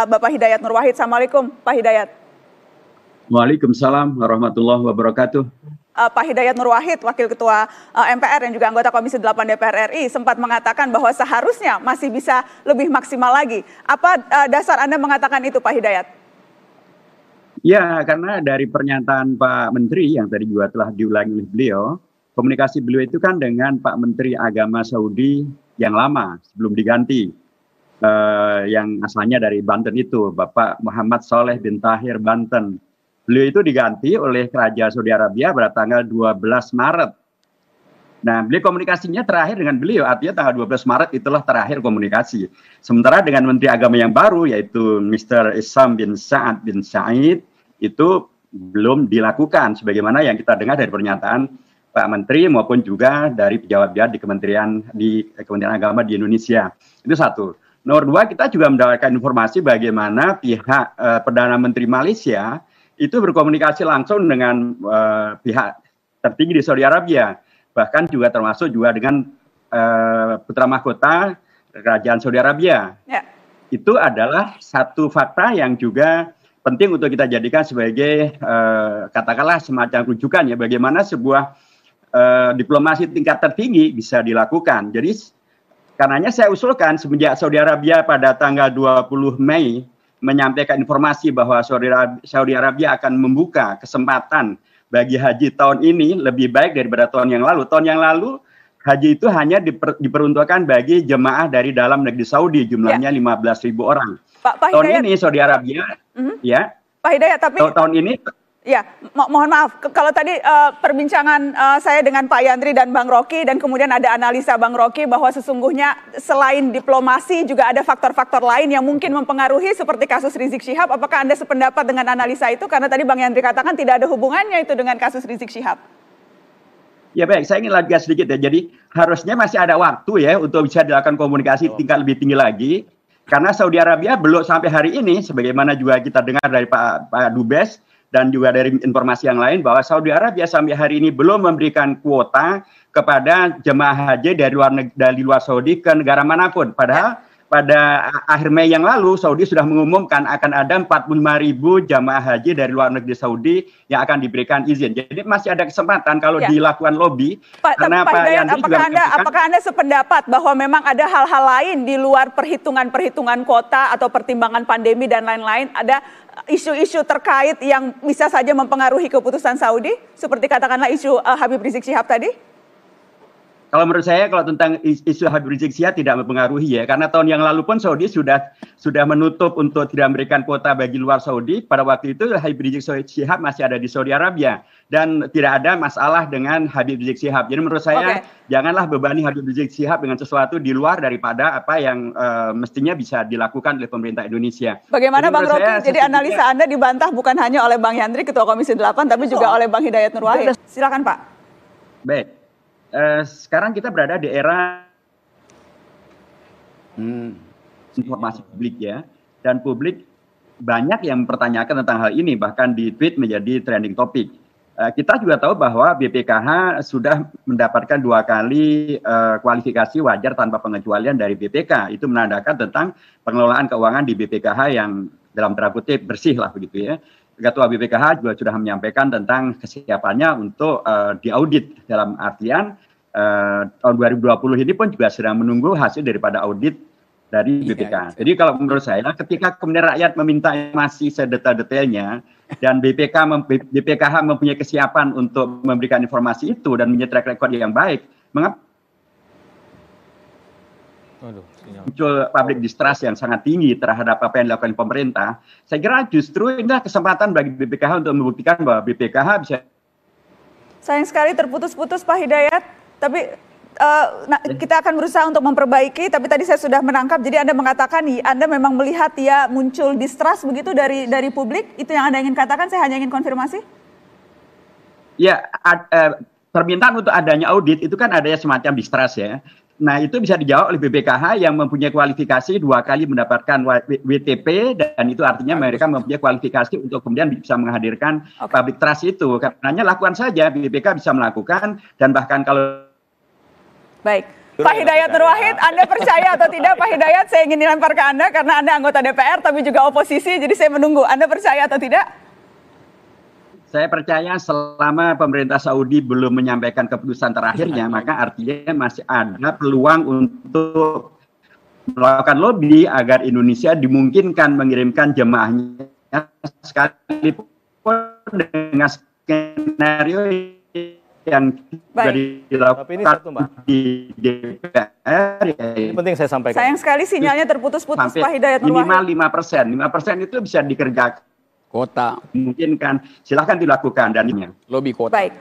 Bapak Hidayat Nur Wahid. Assalamualaikum Pak Hidayat. Waalaikumsalam warahmatullahi wabarakatuh. Pak Hidayat Nur Wahid, Wakil Ketua MPR dan juga anggota Komisi 8 DPR RI, sempat mengatakan bahwa seharusnya masih bisa lebih maksimal lagi. Apa dasar Anda mengatakan itu, Pak Hidayat? Ya, karena dari pernyataan Pak Menteri yang tadi juga telah diulangi oleh beliau, komunikasi beliau itu kan dengan Pak Menteri Agama Saudi yang lama sebelum diganti, yang asalnya dari Banten itu, Bapak Muhammad Saleh bin Tahir Banten. Beliau itu diganti oleh Kerajaan Saudi Arabia pada tanggal 12 Maret. Nah, beliau komunikasinya terakhir dengan beliau, artinya tanggal 12 Maret itulah terakhir komunikasi. Sementara dengan Menteri Agama yang baru, yaitu Mr. Issam bin Sa'ad bin Sa'id, itu belum dilakukan, sebagaimana yang kita dengar dari pernyataan Pak Menteri maupun juga dari pejabat di Kementerian Agama di Indonesia. Itu satu. Nomor dua, kita juga mendapatkan informasi bagaimana pihak Perdana Menteri Malaysia itu berkomunikasi langsung dengan pihak tertinggi di Saudi Arabia, bahkan juga termasuk juga dengan putra mahkota Kerajaan Saudi Arabia. Ya. Itu adalah satu fakta yang juga penting untuk kita jadikan sebagai katakanlah semacam rujukan ya, bagaimana sebuah diplomasi tingkat tertinggi bisa dilakukan. Jadi karenanya saya usulkan semenjak Saudi Arabia pada tanggal 20 Mei menyampaikan informasi bahwa Saudi Arabia akan membuka kesempatan bagi haji tahun ini lebih baik daripada tahun yang lalu. Tahun yang lalu haji itu hanya diperuntukkan bagi jemaah dari dalam negeri Saudi, jumlahnya 15.000 orang. Pak tahun Hidayat, ini Saudi Arabia, ya. Pak Hidayat, tapi tahun ini. Ya, mohon maaf, kalau tadi perbincangan saya dengan Pak Yandri dan Bang Rocky, dan kemudian ada analisa Bang Rocky bahwa sesungguhnya selain diplomasi juga ada faktor-faktor lain yang mungkin mempengaruhi seperti kasus Rizik Syihab. Apakah Anda sependapat dengan analisa itu? Karena tadi Bang Yandri katakan tidak ada hubungannya itu dengan kasus Rizik Syihab. Ya baik, saya ingin lagi sedikit ya. Jadi harusnya masih ada waktu ya untuk bisa dilakukan komunikasi tingkat lebih tinggi lagi. Karena Saudi Arabia belum sampai hari ini, sebagaimana juga kita dengar dari Pak Dubes, dan juga dari informasi yang lain bahwa Saudi Arabia sampai hari ini belum memberikan kuota kepada jemaah haji dari luar Saudi ke negara manapun. Padahal pada akhir Mei yang lalu Saudi sudah mengumumkan akan ada 45.000 jemaah haji dari luar negeri Saudi yang akan diberikan izin. Jadi masih ada kesempatan kalau dilakukan lobby. Karena Pak Yandri apakah Anda sependapat bahwa memang ada hal-hal lain di luar perhitungan kota atau pertimbangan pandemi dan lain-lain, ada isu-isu terkait yang bisa saja mempengaruhi keputusan Saudi, seperti katakanlah isu Habib Rizik Syihab tadi? Kalau menurut saya, kalau tentang isu Habib Rizik Syihab tidak mempengaruhi ya, karena tahun yang lalu pun Saudi sudah menutup untuk tidak memberikan kuota bagi luar Saudi. Pada waktu itu Habib Rizik Syihab masih ada di Saudi Arabia dan tidak ada masalah dengan Habib Rizik Syihab. Jadi menurut saya janganlah bebani Habib Rizik Syihab dengan sesuatu di luar daripada apa yang mestinya bisa dilakukan oleh pemerintah Indonesia. Bagaimana Bang Rocky? Jadi analisa Anda dibantah bukan hanya oleh Bang Yandri, Ketua Komisi 8, tapi juga oleh Bang Hidayat Nur Wahid. Silakan Pak. Baik. Sekarang kita berada di era informasi publik ya, dan publik banyak yang mempertanyakan tentang hal ini, bahkan di tweet menjadi trending topik. Kita juga tahu bahwa BPKH sudah mendapatkan 2 kali kualifikasi wajar tanpa pengecualian dari BPK. Itu menandakan tentang pengelolaan keuangan di BPKH yang dalam tanda kutip bersih lah begitu ya. Ketua BPKH juga sudah menyampaikan tentang kesiapannya untuk diaudit, dalam artian tahun 2020 ini pun juga sedang menunggu hasil daripada audit dari BPK. Jadi kalau menurut saya, ketika kemudian rakyat meminta informasi sedetail-detailnya dan BPKH mempunyai kesiapan untuk memberikan informasi itu dan punya track record yang baik, mengapa muncul public distrust yang sangat tinggi terhadap apa yang dilakukan pemerintah? Saya kira justru inilah kesempatan bagi BPKH untuk membuktikan bahwa BPKH bisa. Sayang sekali terputus-putus Pak Hidayat, tapi kita akan berusaha untuk memperbaiki. Tapi tadi saya sudah menangkap, jadi Anda mengatakan Anda memang melihat ya muncul distrust begitu dari publik. Itu yang Anda ingin katakan, saya hanya ingin konfirmasi. Ya, permintaan untuk adanya audit itu kan adanya semacam distrust ya. Nah, itu bisa dijawab oleh BPKH yang mempunyai kualifikasi 2 kali mendapatkan WTP, dan itu artinya mereka mempunyai kualifikasi untuk kemudian bisa menghadirkan public trust itu. Karena lakukan saja, BPK bisa melakukan, dan bahkan kalau... Baik. Pak Hidayat Nur Wahid, Anda percaya atau tidak Pak Hidayat? Saya ingin dilempar ke Anda karena Anda anggota DPR tapi juga oposisi, jadi saya menunggu. Anda percaya atau tidak? Saya percaya selama pemerintah Saudi belum menyampaikan keputusan terakhirnya, maka artinya masih ada peluang untuk melakukan lobby agar Indonesia dimungkinkan mengirimkan jemaahnya sekalipun dengan skenario yang dilakukan di DPR. Ini penting saya sampaikan. Sayang sekali sinyalnya terputus-putus Pak Hidayat Nur Wahid. Minimal 5%. 5% itu bisa dikerjakan. Kota. Mungkin kan silahkan dilakukan dan lobby kota. Baik.